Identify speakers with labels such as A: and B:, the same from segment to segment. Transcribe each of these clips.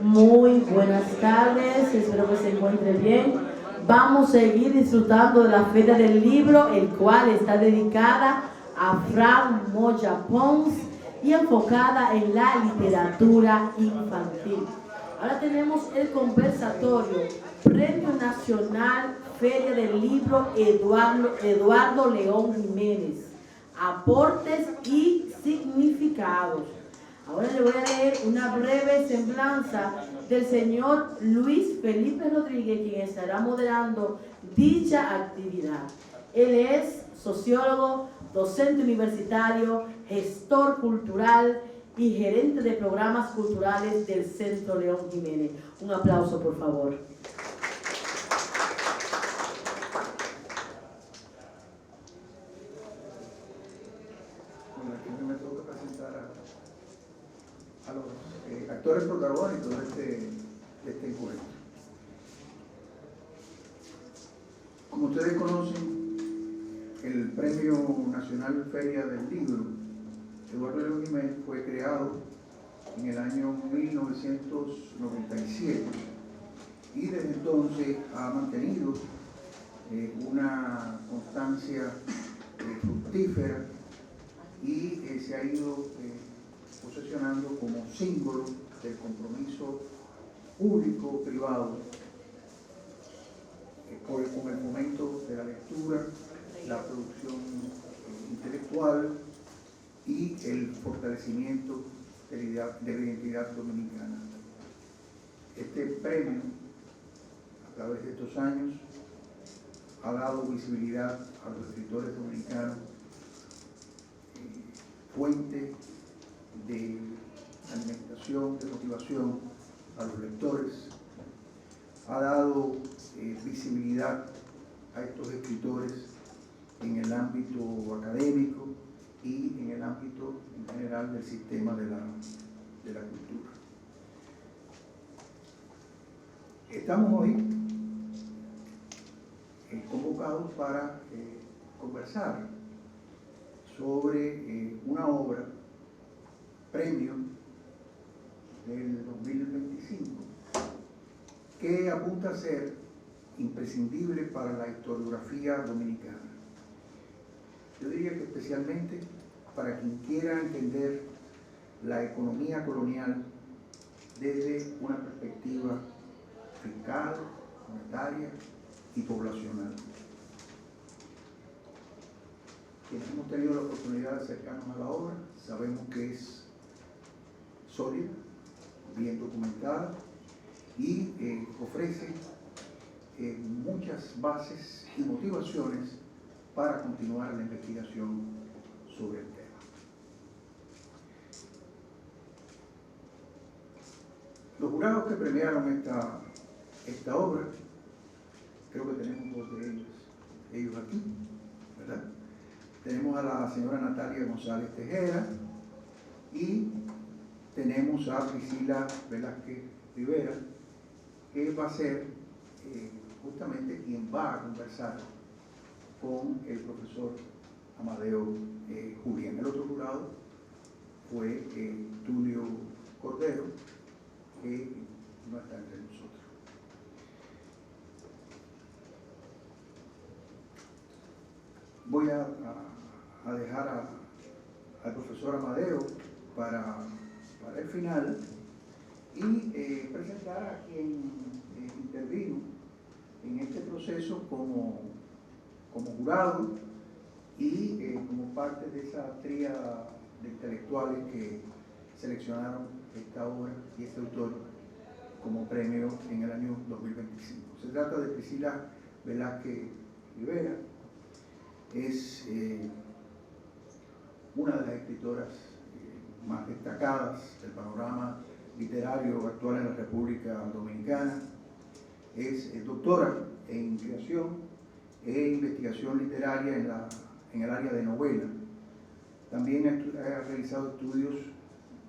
A: Muy buenas tardes, espero que se encuentren bien. Vamos a seguir disfrutando de la Feria del Libro, el cual está dedicada a Fran Moya Pons y enfocada en la literatura infantil. Ahora tenemos el conversatorio, Premio Nacional Feria del Libro Eduardo León Jiménez, aportes y significados. Ahora le voy a leer una breve semblanza del señor Luis Felipe Rodríguez, quien estará moderando dicha actividad. Él es sociólogo, docente universitario, gestor cultural y gerente de programas culturales del Centro León Jiménez. Un aplauso, por favor.
B: A los actores protagónicos de este encuentro. Como ustedes conocen, el Premio Nacional Feria del Libro Eduardo León Jiménez fue creado en el año 1997 y desde entonces ha mantenido una constancia fructífera y se ha ido posesionando como símbolo del compromiso público-privado con el fomento de la lectura, la producción intelectual y el fortalecimiento de la identidad dominicana. Este premio, a través de estos años, ha dado visibilidad a los escritores dominicanos, fuente de alimentación, de motivación a los lectores, ha dado visibilidad a estos escritores en el ámbito académico y en el ámbito en general del sistema de la cultura. Estamos hoy convocados para conversar sobre una obra premio del 2025 que apunta a ser imprescindible para la historiografía dominicana. Yo diría que especialmente para quien quiera entender la economía colonial desde una perspectiva fiscal, monetaria y poblacional. Quienes hemos tenido la oportunidad de acercarnos a la obra sabemos que es sólida, bien documentada y ofrece muchas bases y motivaciones para continuar la investigación sobre el tema. Los jurados que premiaron esta obra, creo que tenemos dos de ellos aquí, ¿verdad? Tenemos a la señora Natalia González Tejera y tenemos a Priscila Velázquez Rivera, que va a ser justamente quien va a conversar con el profesor Amadeo Julián. El otro jurado fue Tulio Cordero, que no está entre nosotros. Voy a dejar al profesor Amadeo para el final y presentar a quien intervino en este proceso como jurado y como parte de esa tríada de intelectuales que seleccionaron esta obra y este autor como premio en el año 2025. Se trata de Priscila Velázquez Rivera. Es una de las escritoras más destacadas del panorama literario actual en la República Dominicana. Es doctora en creación e investigación literaria en el área de novela. También ha realizado estudios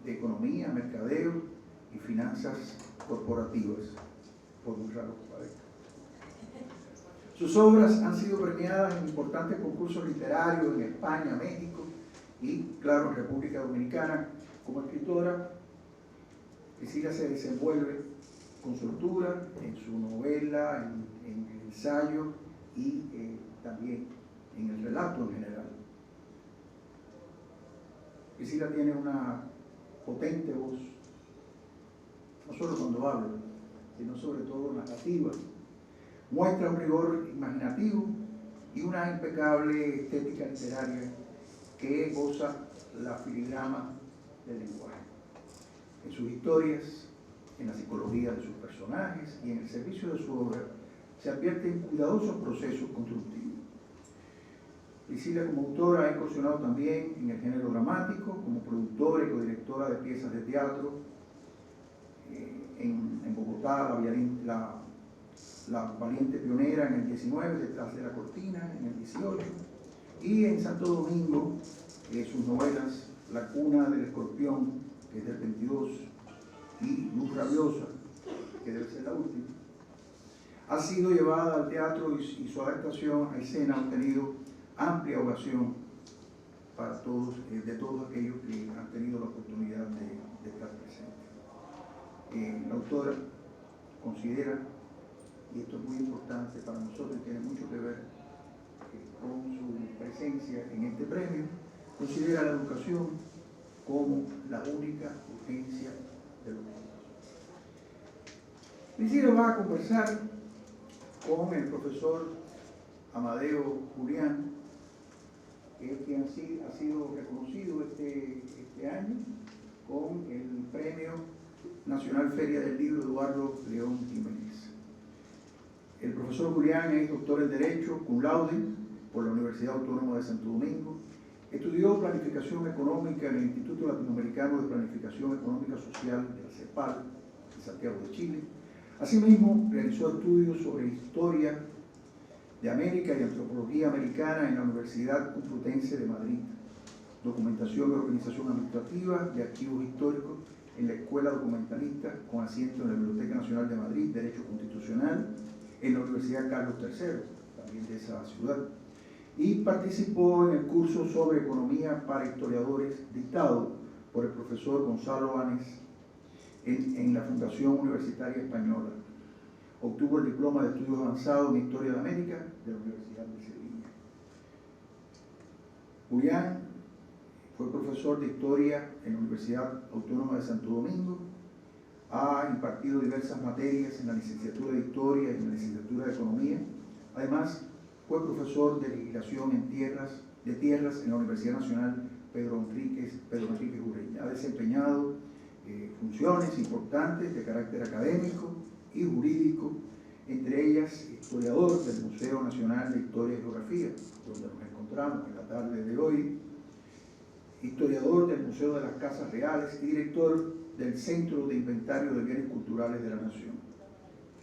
B: de economía, mercadeo y finanzas corporativas, por muy raro que parezca. Sus obras han sido premiadas en importantes concursos literarios en España, México y, claro, en República Dominicana. Como escritora, Priscila se desenvuelve con soltura en su novela, en el ensayo y también en el relato en general. Priscila tiene una potente voz, no solo cuando habla, sino sobre todo narrativa. Muestra un rigor imaginativo y una impecable estética literaria que goza la filigrama del lenguaje. En sus historias, en la psicología de sus personajes y en el servicio de su obra, se advierten cuidadosos procesos constructivos. Priscila como autora ha incursionado también en el género dramático, como productora y codirectora de piezas de teatro, en Bogotá, la valiente pionera en el 19, detrás de la cortina, en el 18, y en Santo Domingo, sus novelas La cuna del escorpión, que es del 22, y Luz rabiosa, que debe ser la última, ha sido llevada al teatro y su adaptación a escena ha obtenido amplia ovación para todos, de todos aquellos que han tenido la oportunidad de estar presentes. La autora considera, y esto es muy importante para nosotros y tiene mucho que ver con su presencia en este premio, considera la educación como la única urgencia de los tiempos. Priscila va a conversar con el profesor Amadeo Julián, que es quien ha sido reconocido este año con el Premio Nacional Feria del Libro Eduardo León Jiménez. El profesor Julián es doctor en Derecho, cum laude, por la Universidad Autónoma de Santo Domingo. Estudió Planificación Económica en el Instituto Latinoamericano de Planificación Económica Social de la CEPAL, de Santiago de Chile. Asimismo, realizó estudios sobre Historia de América y Antropología Americana en la Universidad Complutense de Madrid, Documentación y Organización Administrativa de Archivos Históricos en la Escuela Documentalista con asiento en la Biblioteca Nacional de Madrid, Derecho Constitucional, en la Universidad Carlos III, también de esa ciudad, y participó en el curso sobre Economía para Historiadores dictado por el profesor Gonzalo Áñez en la Fundación Universitaria Española. Obtuvo el diploma de estudios avanzados en Historia de América de la Universidad de Sevilla. Julián fue profesor de Historia en la Universidad Autónoma de Santo Domingo, ha impartido diversas materias en la licenciatura de Historia y en la licenciatura de Economía. Además, fue profesor de legislación de tierras en la Universidad Nacional Pedro Enríquez Ureña. Ha desempeñado funciones importantes de carácter académico y jurídico, entre ellas historiador del Museo Nacional de Historia y Geografía, donde nos encontramos en la tarde de hoy, historiador del Museo de las Casas Reales y director del Centro de Inventario de Bienes Culturales de la Nación.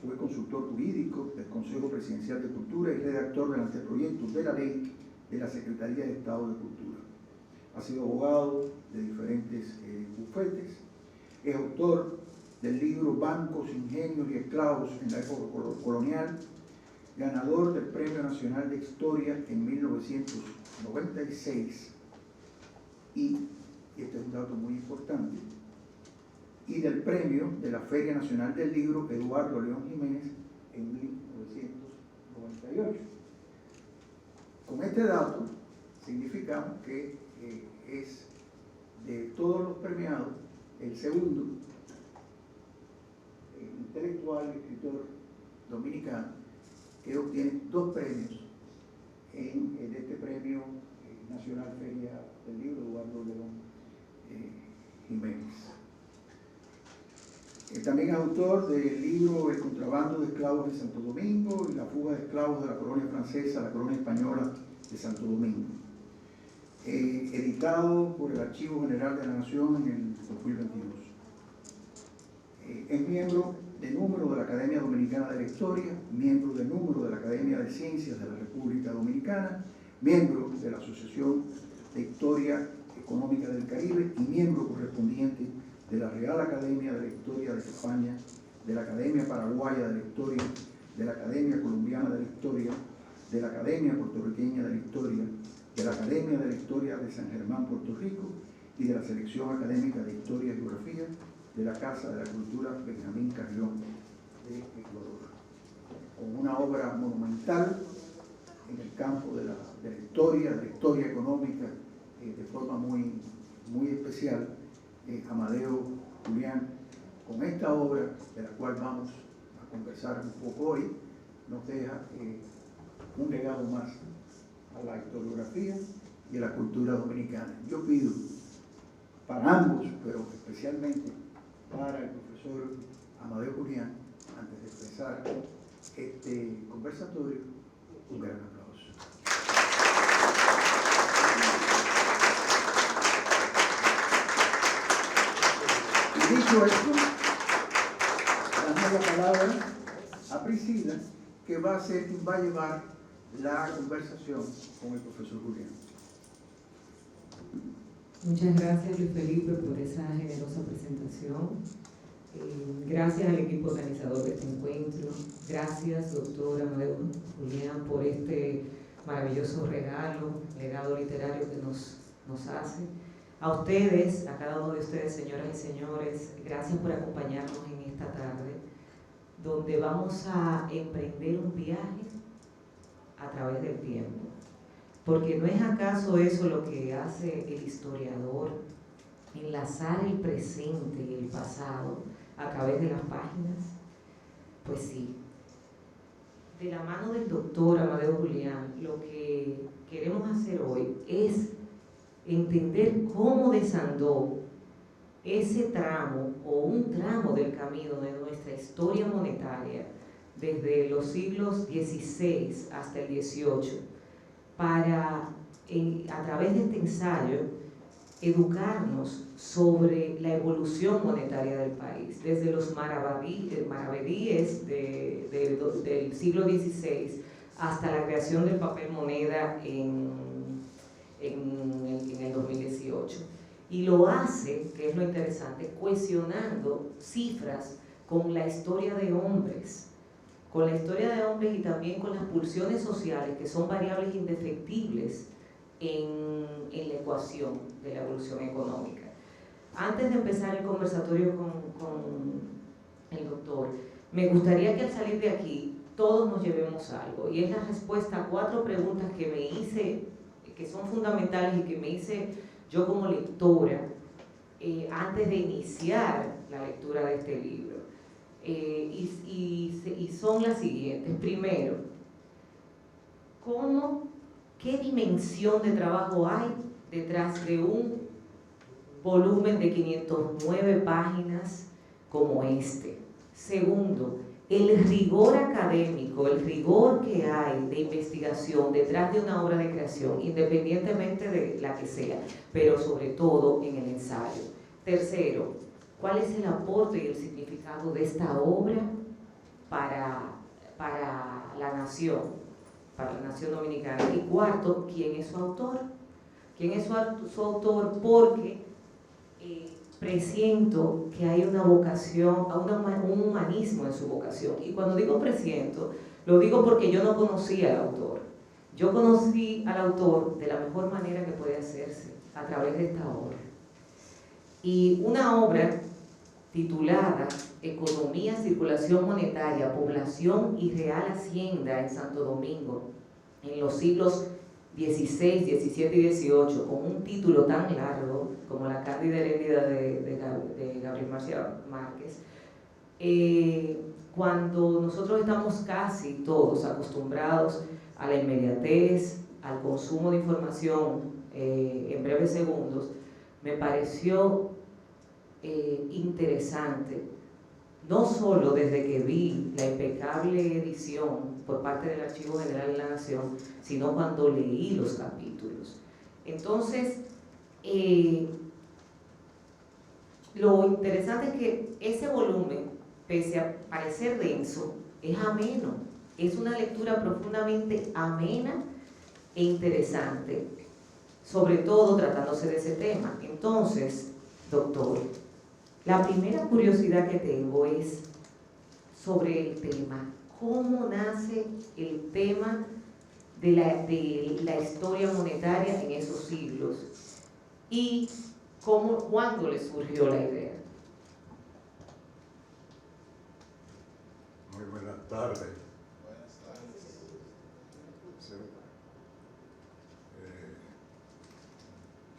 B: Fue consultor jurídico del Consejo Presidencial de Cultura y redactor del anteproyecto de la ley de la Secretaría de Estado de Cultura. Ha sido abogado de diferentes bufetes. Es autor del libro Bancos, Ingenios y Esclavos en la época colonial, ganador del Premio Nacional de Historia en 1996 y este es un dato muy importante, y del Premio de la Feria Nacional del Libro Eduardo León Jiménez en 1998. Con este dato significamos que es de todos los premiados el segundo intelectual y escritor dominicano que obtiene 2 premios en este Premio Nacional Feria del Libro Eduardo León Jiménez. También es autor del libro El contrabando de esclavos de Santo Domingo y la fuga de esclavos de la colonia francesa a la colonia española de Santo Domingo, editado por el Archivo General de la Nación en el 2022. Es miembro de número de la Academia Dominicana de la Historia, miembro de número de la Academia de Ciencias de la República Dominicana, miembro de la Asociación de Historia Económica del Caribe y miembro correspondiente de la Real Academia de la Historia de España, de la Academia Paraguaya de la Historia, de la Academia Colombiana de la Historia, de la Academia Puertorriqueña de la Historia, de la Academia de la Historia de San Germán, Puerto Rico, y de la Selección Académica de Historia y Geografía de la Casa de la Cultura Benjamín Carrión de Ecuador, con una obra monumental en el campo de la historia económica, de forma muy especial. Amadeo Julián, con esta obra, de la cual vamos a conversar un poco hoy, nos deja un legado más a la historiografía y a la cultura dominicana. Yo pido para ambos, pero especialmente para el profesor Amadeo Julián, antes de empezar este conversatorio, un gran aplauso. Y dicho esto, damos la palabra a Priscila, que va a llevar la conversación con el profesor Julián.
C: Muchas gracias, Luis Felipe, por esa generosa presentación. Gracias al equipo organizador de este encuentro. Gracias, doctor Amadeo Julián, por este maravilloso legado literario que nos hace. A ustedes, a cada uno de ustedes, señoras y señores, gracias por acompañarnos en esta tarde, donde vamos a emprender un viaje a través del tiempo. Porque ¿no es acaso eso lo que hace el historiador? Enlazar el presente y el pasado a través de las páginas. Pues sí. De la mano del doctor Amadeo Julián, lo que queremos hacer hoy es entender cómo desandó ese tramo o un tramo del camino de nuestra historia monetaria desde los siglos XVI hasta el XVIII, para, a través de este ensayo, educarnos sobre la evolución monetaria del país, desde los maravedíes del siglo XVI hasta la creación del papel moneda en el 2018. Y lo hace, que es lo interesante, cohesionando cifras con la historia de hombres, y también con las pulsiones sociales, que son variables indefectibles en la ecuación de la evolución económica. Antes de empezar el conversatorio con el doctor, me gustaría que al salir de aquí todos nos llevemos algo, y es la respuesta a 4 preguntas que me hice, que son fundamentales y que me hice yo como lectora antes de iniciar la lectura de este libro. Y son las siguientes. Primero, ¿qué dimensión de trabajo hay detrás de un volumen de 509 páginas como este? Segundo, el rigor académico, el rigor que hay de investigación detrás de una obra de creación, independientemente de la que sea, pero sobre todo en el ensayo. Tercero, ¿cuál es el aporte y el significado de esta obra para la nación dominicana? Y cuarto, ¿quién es su autor? ¿Quién es su autor? Porque presiento que hay una vocación, un humanismo en su vocación. Y cuando digo presiento, lo digo porque yo no conocía al autor. Yo conocí al autor de la mejor manera que puede hacerse, a través de esta obra. Y una obra titulada Economía, Circulación Monetaria, Población y Real Hacienda en Santo Domingo, en los siglos XVI, XVII y XVIII, con un título tan largo como La Cándida Heréndida de Gabriel García Márquez, cuando nosotros estamos casi todos acostumbrados a la inmediatez, al consumo de información en breves segundos, me pareció interesante, no solo desde que vi la impecable edición por parte del Archivo General de la Nación, sino cuando leí los capítulos. Entonces, lo interesante es que ese volumen, pese a parecer denso, es ameno, es una lectura profundamente amena e interesante, sobre todo tratándose de ese tema. Entonces, doctor, la primera curiosidad que tengo es sobre el tema. ¿Cómo nace el tema de la historia monetaria en esos siglos? ¿Y cuándo le surgió la idea?
D: tardes.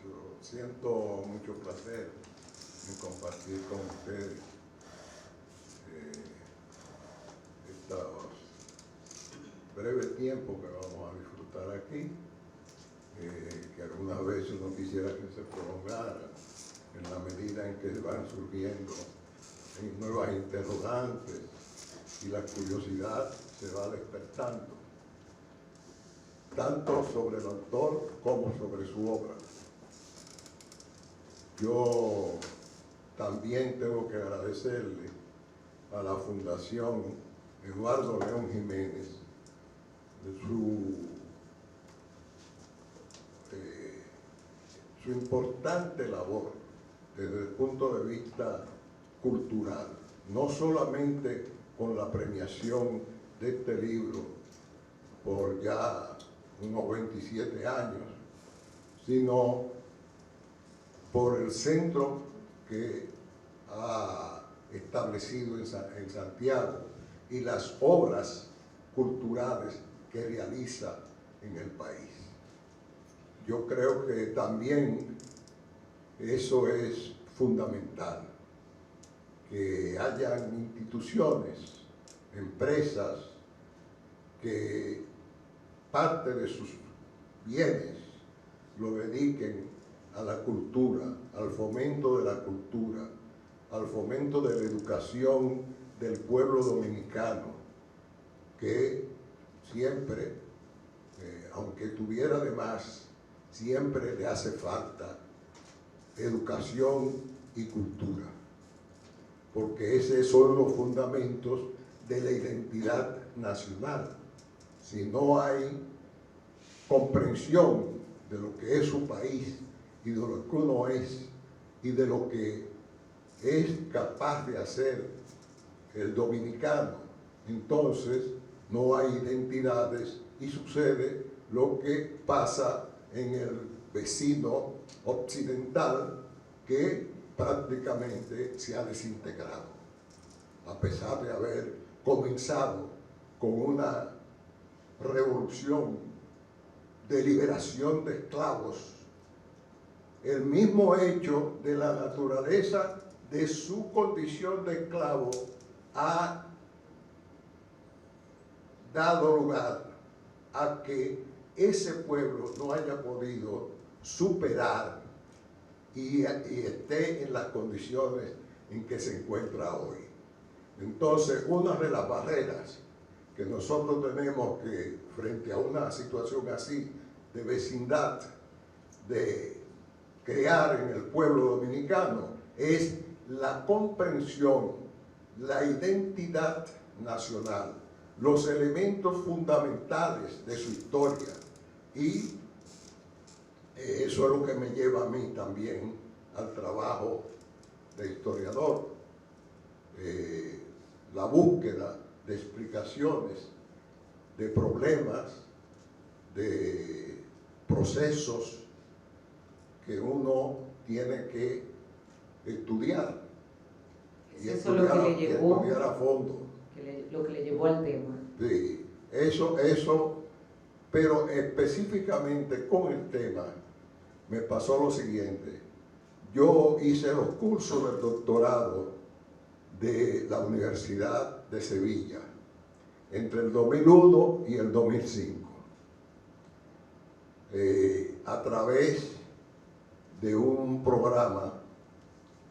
D: Yo siento mucho placer en compartir con ustedes estos breves tiempos que vamos a disfrutar aquí, que algunas veces uno quisiera que se prolongara en la medida en que van surgiendo nuevas interrogantes y la curiosidad se va despertando, tanto sobre el autor como sobre su obra. Yo también tengo que agradecerle a la Fundación Eduardo León Jiménez de su importante labor desde el punto de vista cultural, no solamente con la premiación de este libro por ya unos 27 años, sino por el centro que ha establecido en Santiago y las obras culturales que realiza en el país. Yo creo que también eso es fundamental, que hayan instituciones, empresas, que parte de sus bienes lo dediquen a la cultura, al fomento de la cultura, al fomento de la educación del pueblo dominicano, que siempre, aunque tuviera de más, siempre le hace falta educación y cultura, porque esos son los fundamentos de la identidad nacional. Si no hay comprensión de lo que es su país y de lo que uno es y de lo que es capaz de hacer el dominicano, entonces no hay identidades y sucede lo que pasa en el vecino occidental, que prácticamente se ha desintegrado, a pesar de haber comenzado con una revolución de liberación de esclavos. El mismo hecho de la naturaleza de su condición de esclavo ha dado lugar a que ese pueblo no haya podido superar y esté en las condiciones en que se encuentra hoy. Entonces, una de las barreras que nosotros tenemos que, frente a una situación así de vecindad, de crear en el pueblo dominicano, es la comprensión, la identidad nacional, los elementos fundamentales de su historia. Y eso es lo que me lleva a mí también al trabajo de historiador, la búsqueda de explicaciones, de problemas, de procesos que uno tiene que estudiar y estudiar a fondo.
C: Lo que le llevó al tema.
D: Sí, eso, pero específicamente con el tema me pasó lo siguiente. Yo hice los cursos del doctorado de la Universidad de Sevilla entre el 2001 y el 2005, a través de un programa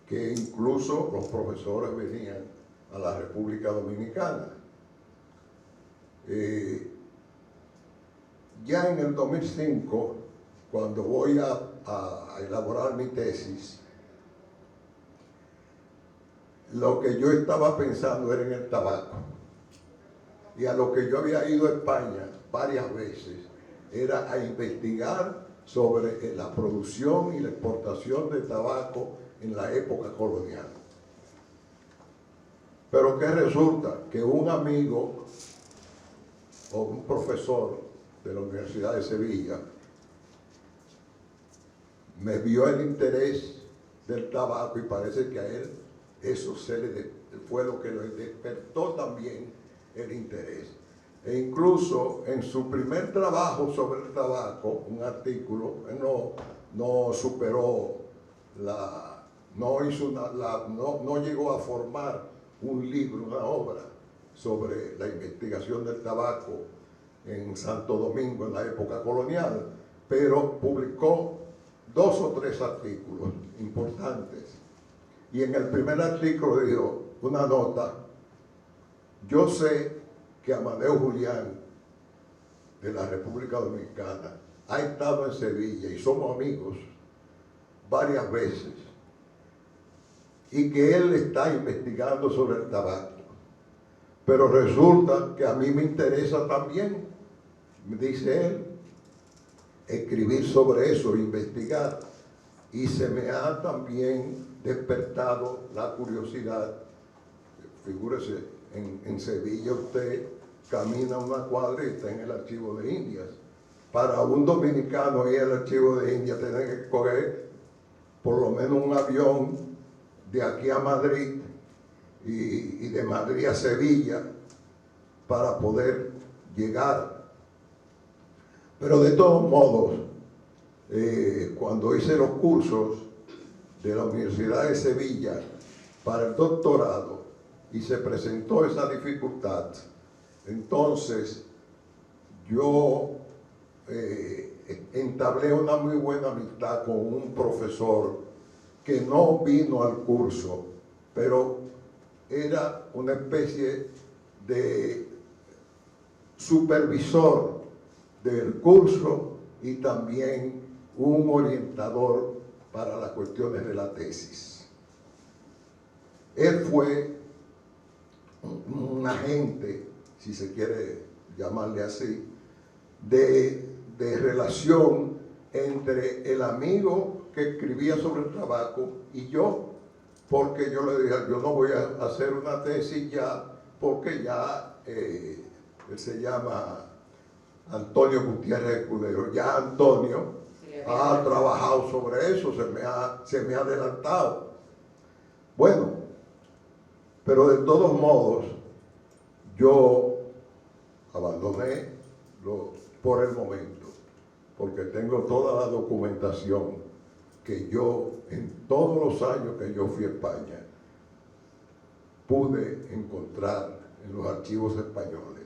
D: que incluso los profesores venían a la República Dominicana. Ya en el 2005, cuando voy a elaborar mi tesis, lo que yo estaba pensando era en el tabaco. Y a lo que yo había ido a España varias veces era a investigar sobre la producción y la exportación de tabaco en la época colonial. Pero que resulta que un amigo o un profesor de la Universidad de Sevilla me vio el interés del tabaco y parece que a él eso fue lo que le despertó también el interés. E incluso en su primer trabajo sobre el tabaco, un artículo, él no superó no llegó a formar un libro, una obra sobre la investigación del tabaco en Santo Domingo en la época colonial, pero publicó 2 o 3 artículos importantes. Y en el primer artículo dijo una nota: yo sé que Amadeo Julián de la República Dominicana ha estado en Sevilla y somos amigos varias veces, y que él está investigando sobre el tabaco, pero resulta que a mí me interesa también, me dice él, escribir sobre eso, investigar, y se me ha también despertado la curiosidad. Figúrese, en Sevilla usted camina una cuadra y está en el Archivo de Indias. Para un dominicano ir al Archivo de Indias tiene que coger por lo menos un avión de aquí a Madrid y de Madrid a Sevilla para poder llegar. Pero de todos modos, cuando hice los cursos de la Universidad de Sevilla para el doctorado y se presentó esa dificultad, entonces yo entablé una muy buena amistad con un profesor que no vino al curso, pero era una especie de supervisor del curso y también un orientador para las cuestiones de la tesis. Él fue un agente, si se quiere llamarle así, de relación entre el amigo que escribía sobre el tabaco y yo, porque yo le dije, yo no voy a hacer una tesis ya, porque ya él se llama Antonio Gutiérrez Escudero, ya Antonio ha trabajado sobre eso, se me ha adelantado. Bueno, pero de todos modos, yo abandoné por el momento, porque tengo toda la documentación que yo, en todos los años que yo fui a España, pude encontrar en los archivos españoles.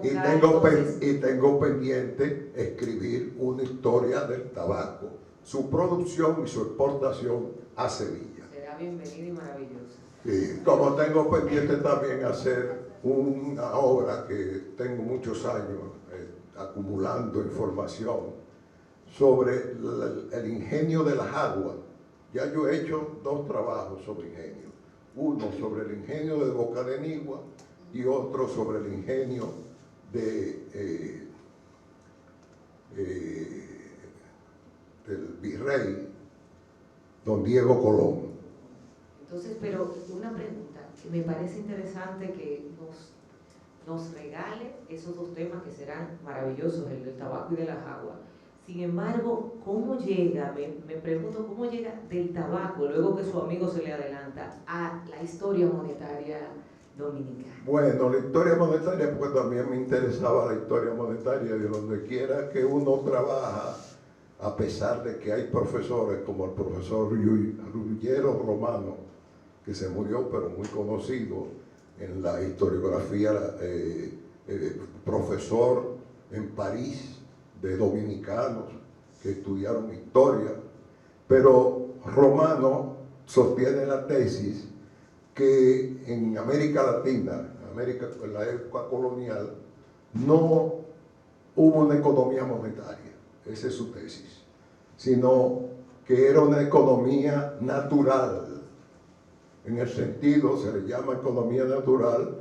D: Y tengo pendiente escribir una historia del tabaco, su producción y su exportación a Sevilla.
C: Será bienvenida y maravillosa.
D: Y como tengo pendiente también hacer una obra que tengo muchos años acumulando información sobre el ingenio de las aguas. Ya yo he hecho 2 trabajos sobre ingenio. Uno sobre el ingenio de Boca de Nigua y otro sobre el ingenio del virrey don Diego Colón.
C: Entonces, pero una pregunta que me parece interesante que nos regale esos 2 temas que serán maravillosos, el del tabaco y de las aguas. Sin embargo, ¿cómo llega, me pregunto, cómo llega del tabaco, luego que su amigo se le adelanta, a la historia monetaria dominicana?
D: Bueno, la historia monetaria, porque también me interesaba la historia monetaria de donde quiera que uno trabaja, a pesar de que hay profesores como el profesor Ruggiero Romano, que se murió pero muy conocido en la historiografía, profesor en París de dominicanos que estudiaron historia, pero Romano sostiene la tesis que en América Latina, en la época colonial, no hubo una economía monetaria, esa es su tesis, sino que era una economía natural. En el sentido, se le llama economía natural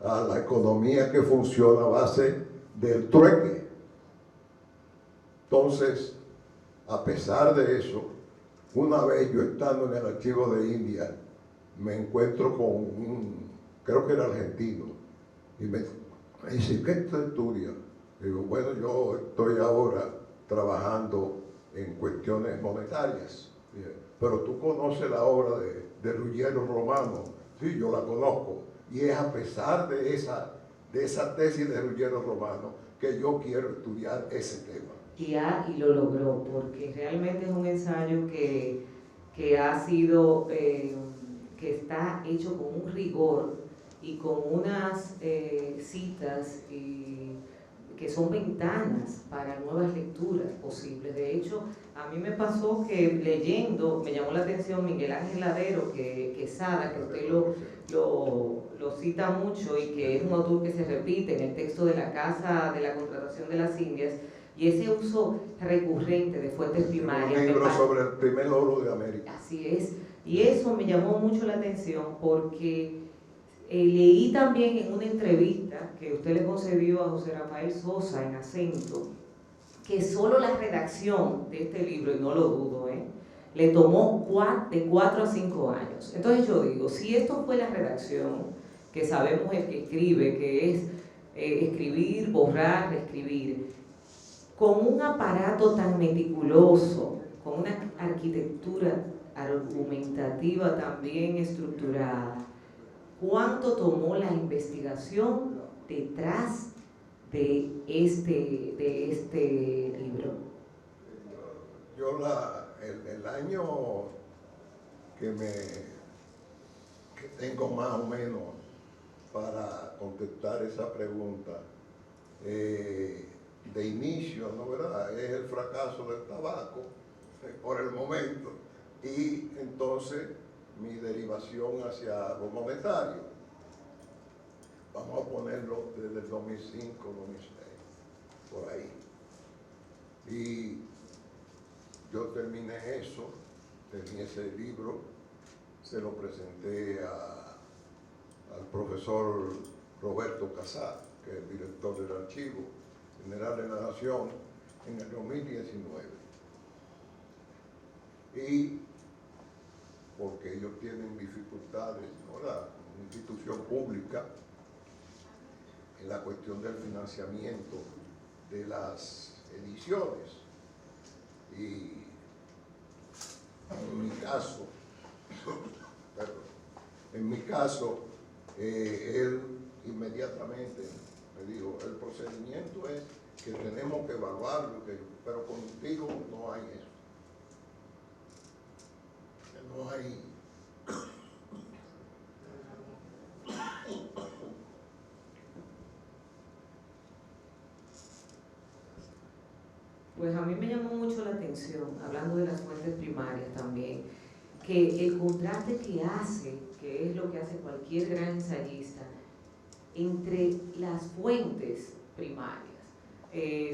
D: a la economía que funciona a base del trueque. Entonces, a pesar de eso, una vez yo estando en el Archivo de India, me encuentro con creo que era argentino, y me dice, ¿qué tú estudias? Digo, bueno, yo estoy ahora trabajando en cuestiones monetarias. Pero tú conoces la obra de Ruggiero Romano. Sí, yo la conozco. Y es a pesar de esa de esa tesis de Ruggiero Romano, que yo quiero estudiar ese tema.
C: Y lo logró, porque realmente es un ensayo que ha sido, que está hecho con un rigor y con unas citas que son ventanas para nuevas lecturas posibles. De hecho, a mí me pasó que leyendo, me llamó la atención Miguel Ángel Ladero, Quesada, que usted lo cita mucho y que es un autor que se repite en el texto de la Casa de la Contratación de las Indias, y ese uso recurrente de fuentes primarias.
D: Un libro sobre el primer oro de América.
C: Así es, y eso me llamó mucho la atención porque leí también en una entrevista que usted le concedió a José Rafael Sosa en Acento, que solo la redacción de este libro, y no lo dudo, le tomó de 4 a 5 años. Entonces yo digo, si esto fue la redacción, que sabemos el que escribe, que es escribir, borrar, reescribir, con un aparato tan meticuloso, con una arquitectura argumentativa también estructurada, ¿cuánto tomó la investigación detrás de este libro?
D: Yo el año que tengo más o menos para contestar esa pregunta, de inicio, ¿no verdad? Es el fracaso del tabaco por el momento, y entonces mi derivación hacia lo monetario. Vamos a ponerlo desde el 2005, 2006, por ahí. Y yo terminé eso, terminé ese libro, se lo presenté al profesor Roberto Casá, que es el director del Archivo General de la Nación, en el 2019. Y porque ellos tienen dificultades, ¿verdad?, una institución pública, en la cuestión del financiamiento de las ediciones. Y en mi caso, él inmediatamente me dijo, el procedimiento es que tenemos que evaluarlo, pero contigo no hay eso. No hay.
C: Pues a mí me llamó mucho la atención, hablando de las fuentes primarias también, que el contraste que hace, que es lo que hace cualquier gran ensayista, entre las fuentes primarias,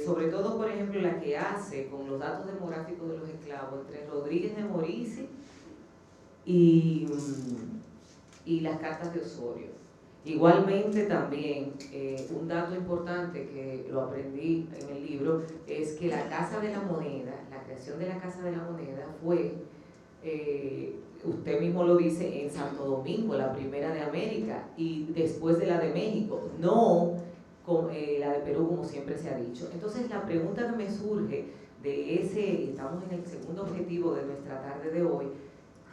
C: sobre todo, por ejemplo, la que hace con los datos demográficos de los esclavos, entre Rodríguez de Morici y las cartas de Osorio. Igualmente también, un dato importante que lo aprendí en el libro, es que la Casa de la Moneda, la creación de la Casa de la Moneda fue, usted mismo lo dice, en Santo Domingo, la primera de América, y después de la de México, no con la de Perú, como siempre se ha dicho. Entonces la pregunta que me surge de estamos en el segundo objetivo de nuestra tarde de hoy,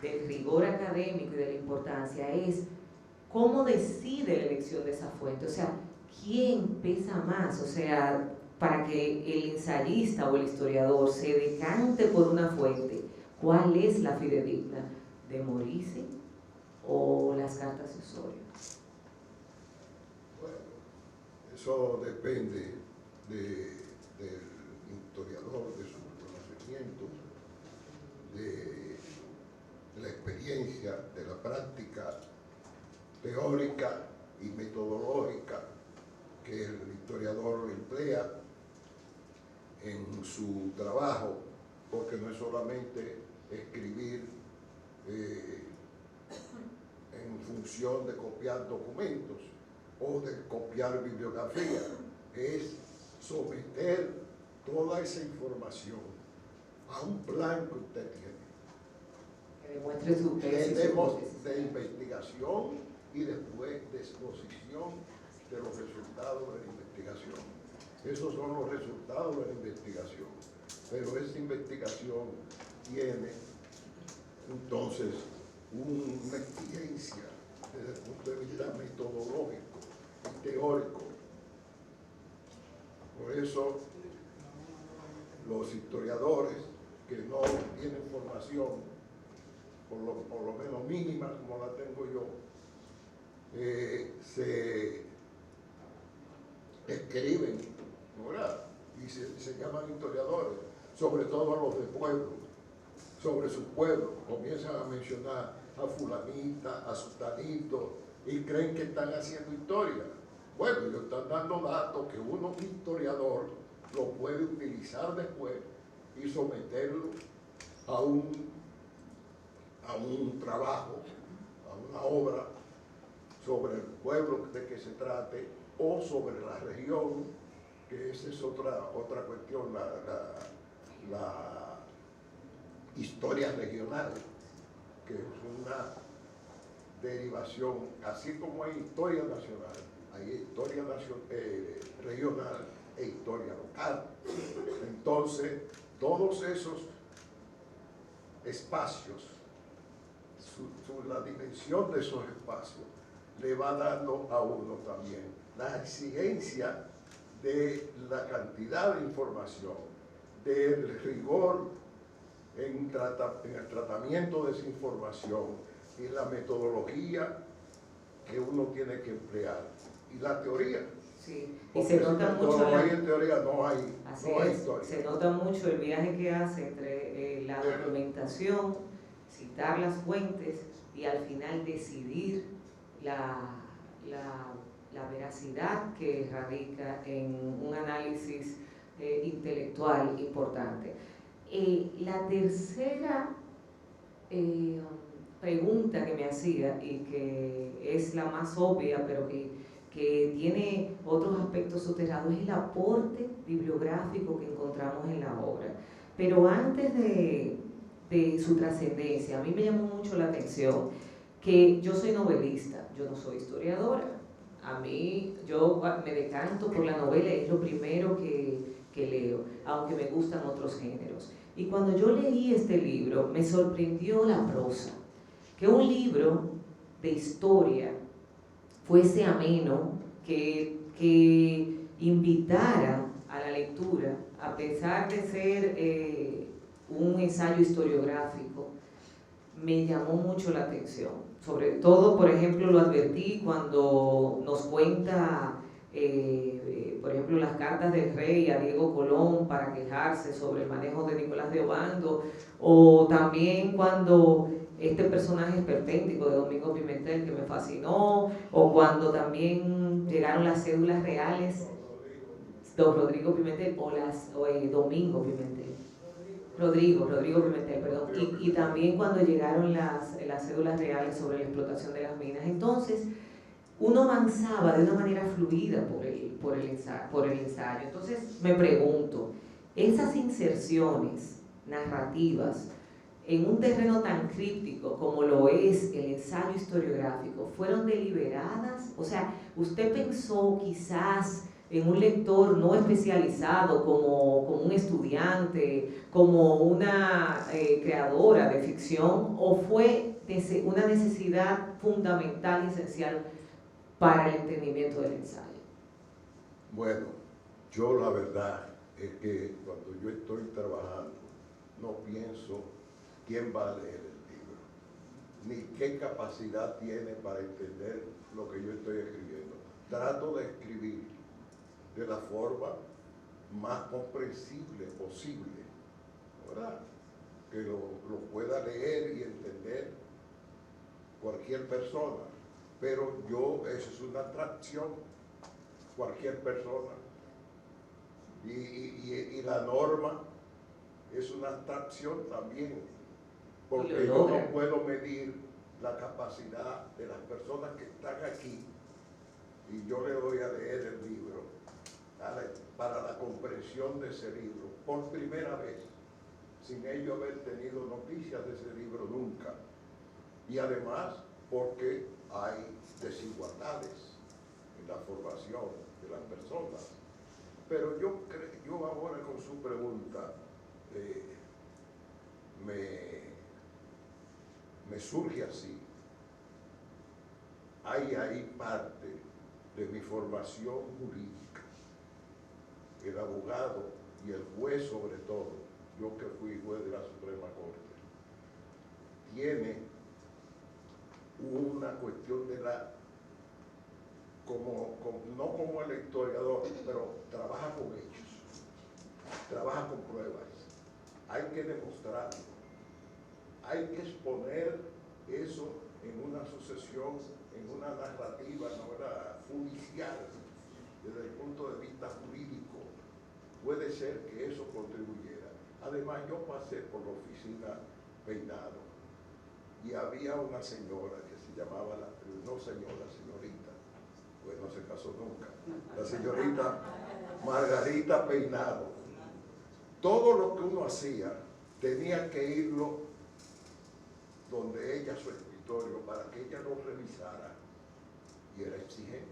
C: del rigor académico y de la importancia, es ¿cómo decide la elección de esa fuente? O sea, ¿quién pesa más? O sea, para que el ensayista o el historiador se decante por una fuente, ¿cuál es la fidedigna? ¿De Morici o las cartas de Osorio?
D: Bueno, eso depende del historiador, de sus conocimientos, de la experiencia, de la práctica teórica y metodológica que el historiador emplea en su trabajo, porque no es solamente escribir en función de copiar documentos o de copiar bibliografía, es someter toda esa información a un plan que usted tiene.
C: Que demuestre su
D: de investigación y después de exposición de los resultados de la investigación. Esos son los resultados de la investigación. Pero esa investigación tiene entonces una exigencia desde el punto de vista metodológico teórico. Por eso los historiadores que no tienen formación, por lo menos mínima como la tengo yo, se escriben, ¿verdad? Y se llaman historiadores, sobre todo los de pueblo, sobre su pueblo. Comienzan a mencionar a fulanita, a sutanito, y creen que están haciendo historia. Bueno, ellos están dando datos que uno historiador lo puede utilizar después y someterlo a un trabajo, a una obra sobre el pueblo de que se trate o sobre la región, que esa es otra cuestión, la historia regional, que es una derivación, así como hay historia nacional, hay historia regional e historia local. Entonces, todos esos espacios, la dimensión de esos espacios, le va dando a uno también la exigencia de la cantidad de información, del rigor en el tratamiento de esa información y la metodología que uno tiene que emplear y la teoría.
C: Sí, y
D: porque
C: se nota
D: si
C: mucho
D: no hay en teoría, no hay historia.
C: Se nota mucho el viaje que hace entre la documentación, citar las fuentes y al final decidir la veracidad que radica en un análisis intelectual importante. La tercera pregunta que me hacía, y que es la más obvia, pero que tiene otros aspectos soterrados, es el aporte bibliográfico que encontramos en la obra. Pero antes de su trascendencia, a mí me llamó mucho la atención que yo soy novelista, yo no soy historiadora. A mí, yo me decanto por la novela, es lo primero que leo, aunque me gustan otros géneros. Y cuando yo leí este libro, me sorprendió la prosa, que un libro de historia fuese ameno, que invitara a la lectura, a pesar de ser un ensayo historiográfico. Me llamó mucho la atención. Sobre todo, por ejemplo, lo advertí cuando nos cuenta, por ejemplo, las cartas del rey a Diego Colón para quejarse sobre el manejo de Nicolás de Obando, o también cuando este personaje esperpéntico de Domingo Pimentel, que me fascinó, o cuando también llegaron las cédulas reales, don Rodrigo Pimentel, o Domingo Pimentel. Rodrigo Pimentel, perdón, y también cuando llegaron las cédulas reales sobre la explotación de las minas. Entonces, uno avanzaba de una manera fluida por el ensayo. Entonces, me pregunto, esas inserciones narrativas en un terreno tan críptico como lo es el ensayo historiográfico, ¿fueron deliberadas? O sea, ¿usted pensó quizás en un lector no especializado como un estudiante, como una creadora de ficción, o fue una necesidad fundamental y esencial para el entendimiento del ensayo?
D: Bueno, yo la verdad es que cuando yo estoy trabajando, no pienso quién va a leer el libro, ni qué capacidad tiene para entender lo que yo estoy escribiendo. Trato de escribir de la forma más comprensible posible, ¿verdad? Que lo pueda leer y entender cualquier persona. Pero eso es una atracción, cualquier persona. Y la norma es una abstracción también, porque yo no puedo medir la capacidad de las personas que están aquí y yo le doy a leer el libro para la comprensión de ese libro por primera vez, sin ellos haber tenido noticias de ese libro nunca. Y además porque hay desigualdades en la formación de las personas. Pero yo ahora con su pregunta me surge así. Hay ahí parte de mi formación jurídica. El abogado y el juez sobre todo, yo que fui juez de la Suprema Corte, tiene una cuestión de la, no como el historiador, pero trabaja con hechos, trabaja con pruebas, hay que demostrarlo, hay que exponer eso en una sucesión, en una narrativa, ¿no?, judicial, desde el punto de vista jurídico. Puede ser que eso contribuyera. Además, yo pasé por la oficina Peinado y había una señora que se llamaba, no señora, señorita, pues no se casó nunca, la señorita Margarita Peinado. Todo lo que uno hacía tenía que irlo donde ella, su escritorio, para que ella lo revisara, y era exigente,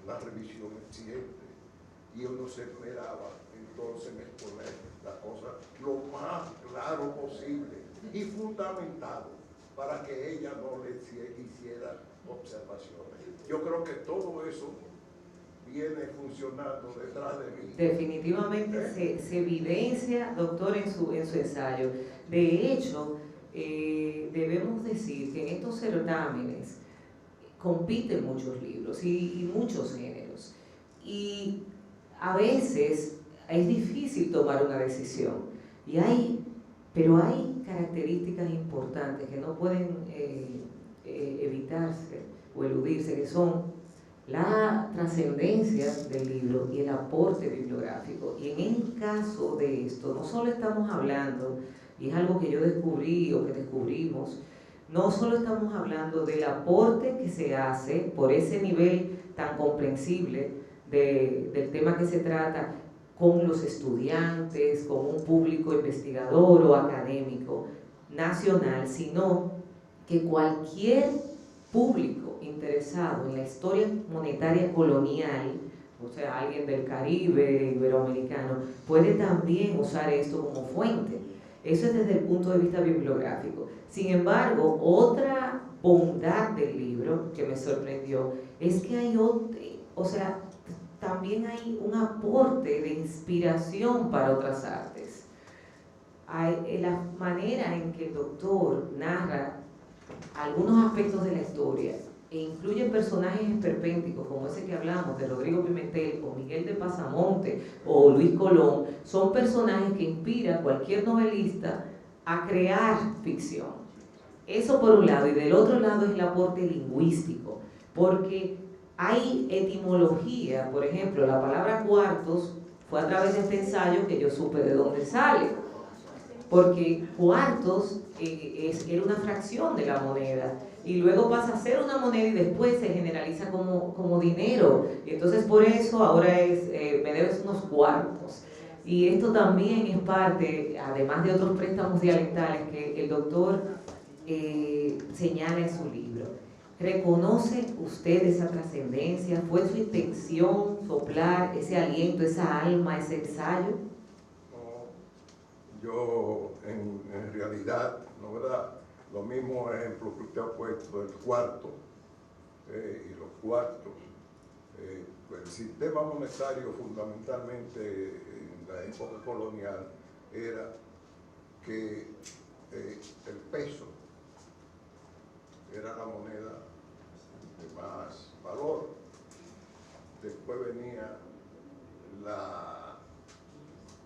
D: una revisión exigente, y uno se esperaba entonces en exponer las cosas lo más claro posible y fundamentado para que ella no le hiciera observaciones. Yo creo que todo eso viene funcionando detrás de mí.
C: Definitivamente se evidencia, doctor, en su ensayo. De hecho, debemos decir que en estos certámenes compiten muchos libros y muchos géneros. Y a veces es difícil tomar una decisión. Pero hay características importantes que no pueden evitarse o eludirse, que son la trascendencia del libro y el aporte bibliográfico. Y en el caso de esto, no solo estamos hablando, y es algo que yo descubrí o que descubrimos, no solo estamos hablando del aporte que se hace por ese nivel tan comprensible del tema que se trata con los estudiantes, con un público investigador o académico nacional, sino que cualquier público interesado en la historia monetaria colonial, o sea, alguien del Caribe, iberoamericano, puede también usar esto como fuente. Eso es desde el punto de vista bibliográfico. Sin embargo, otra bondad del libro que me sorprendió es que hay también hay un aporte de inspiración para otras artes. La manera en que el doctor narra algunos aspectos de la historia e incluye personajes esperpénticos como ese que hablamos de Rodrigo Pimentel o Miguel de Pasamonte o Luis Colón, son personajes que inspiran a cualquier novelista a crear ficción. Eso por un lado, y del otro lado es el aporte lingüístico, porque hay etimología. Por ejemplo, la palabra cuartos fue a través de este ensayo que yo supe de dónde sale, porque cuartos era una fracción de la moneda y luego pasa a ser una moneda y después se generaliza como dinero, y entonces por eso ahora me debes unos cuartos. Y esto también es parte, además de otros préstamos dialectales que el doctor señala en su libro. ¿Reconoce usted esa trascendencia? ¿Fue su intención soplar ese aliento, esa alma, ese ensayo?
D: No, yo en realidad, ¿no, verdad? Los mismos ejemplos que usted ha puesto, el cuarto y los cuartos. El sistema monetario fundamentalmente en la época colonial era que el peso era la moneda de más valor. Después venía la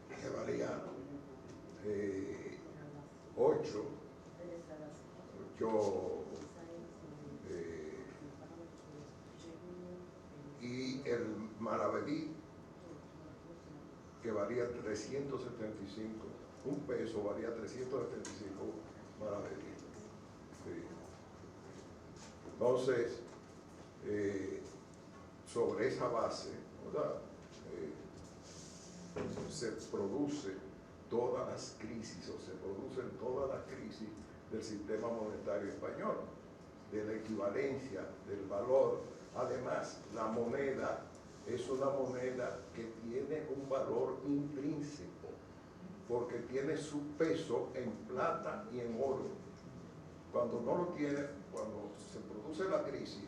D: que valía 8 y el maravedí, que valía 375, un peso valía 375 maravedí. Sí. Entonces, sobre esa base, ¿verdad? Se produce todas las crisis, o se producen todas las crisis del sistema monetario español, de la equivalencia, del valor. Además, la moneda es una moneda que tiene un valor intrínseco, porque tiene su peso en plata y en oro. Cuando no lo tiene, cuando se produce la crisis,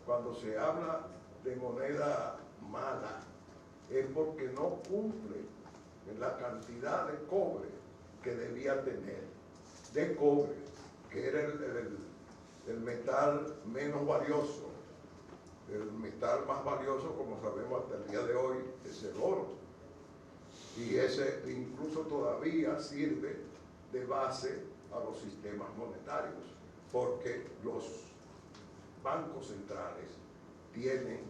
D: cuando se habla de moneda mala es porque no cumple en la cantidad de cobre que debía tener, de cobre, que era el metal menos valioso. El metal más valioso, como sabemos hasta el día de hoy, es el oro. Y ese incluso todavía sirve de base a los sistemas monetarios, porque los bancos centrales tienen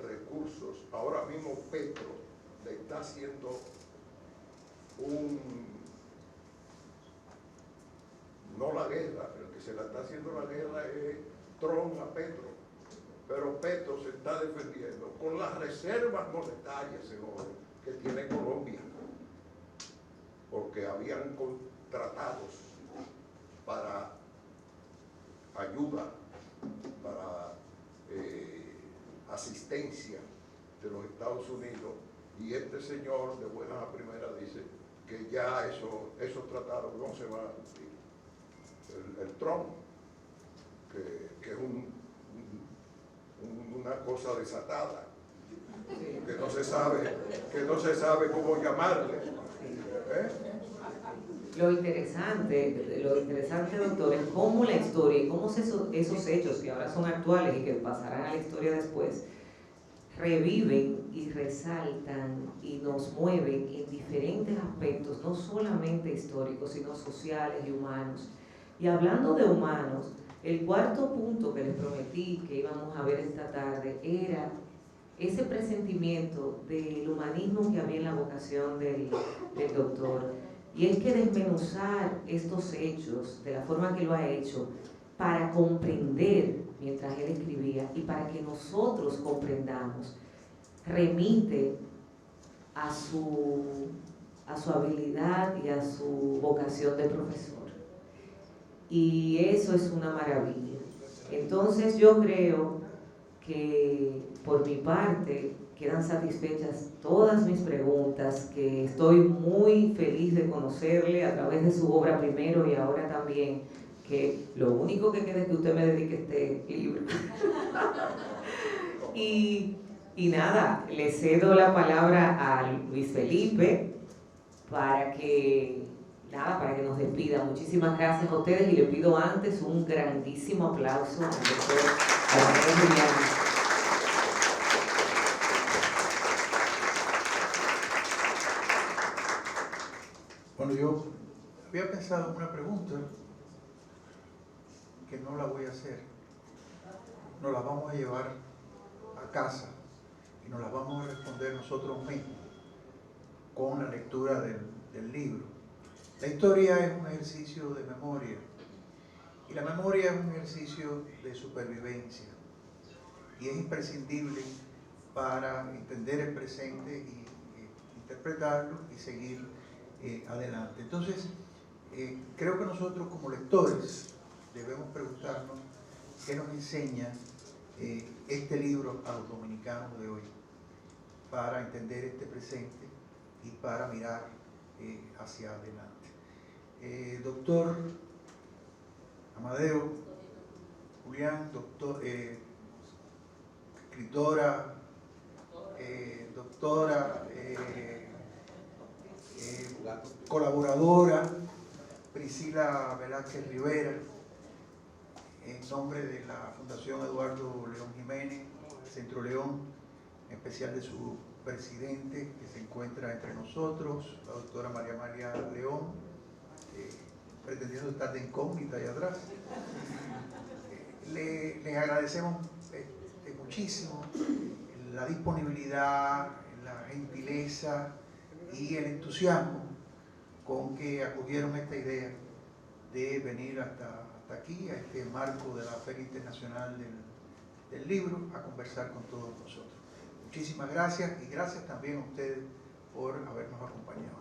D: recursos. Ahora mismo Petro le está haciendo no la guerra, el que se la está haciendo la guerra es Trump a Petro, pero Petro se está defendiendo con las reservas monetarias en oro que tiene Colombia, porque habían tratados para ayuda, para asistencia de los Estados Unidos, y este señor de buenas a primeras dice que ya esos tratados no se van a cumplir. El Trump, que es una cosa desatada, que no se sabe cómo llamarle.
C: Lo interesante, doctor, es cómo la historia y cómo esos hechos que ahora son actuales y que pasarán a la historia después, reviven y resaltan y nos mueven en diferentes aspectos, no solamente históricos, sino sociales y humanos. Y hablando de humanos, el cuarto punto que les prometí que íbamos a ver esta tarde era ese presentimiento del humanismo que había en la vocación del doctor. Y es que desmenuzar estos hechos de la forma que lo ha hecho para comprender mientras él escribía y para que nosotros comprendamos, remite a su habilidad y a su vocación de profesor. Y eso es una maravilla. Entonces yo creo que por mi parte quedan satisfechas todas mis preguntas, que estoy muy feliz de conocerle a través de su obra primero y ahora también, que lo único que queda es que usted me dedique este libro. y nada, le cedo la palabra a Luis Felipe para que nos despida. Muchísimas gracias a ustedes y le pido antes un grandísimo aplauso al doctor Amadeo Julián.
B: Bueno, yo había pensado en una pregunta que no la voy a hacer. Nos la vamos a llevar a casa y nos la vamos a responder nosotros mismos con la lectura del libro. La historia es un ejercicio de memoria y la memoria es un ejercicio de supervivencia y es imprescindible para entender el presente y interpretarlo y seguir adelante. Entonces, creo que nosotros como lectores debemos preguntarnos qué nos enseña este libro a los dominicanos de hoy para entender este presente y para mirar hacia adelante. Doctor Amadeo Julián, escritora, doctora, colaboradora Priscila Velázquez Rivera, en nombre de la Fundación Eduardo León Jiménez, Centro León, en especial de su presidente que se encuentra entre nosotros, la doctora María León, pretendiendo estar de incógnita allá atrás. Les agradecemos muchísimo la disponibilidad, la gentileza y el entusiasmo con que acogieron esta idea de venir hasta aquí, a este marco de la Feria Internacional del Libro, a conversar con todos nosotros. Muchísimas gracias y gracias también a ustedes por habernos acompañado.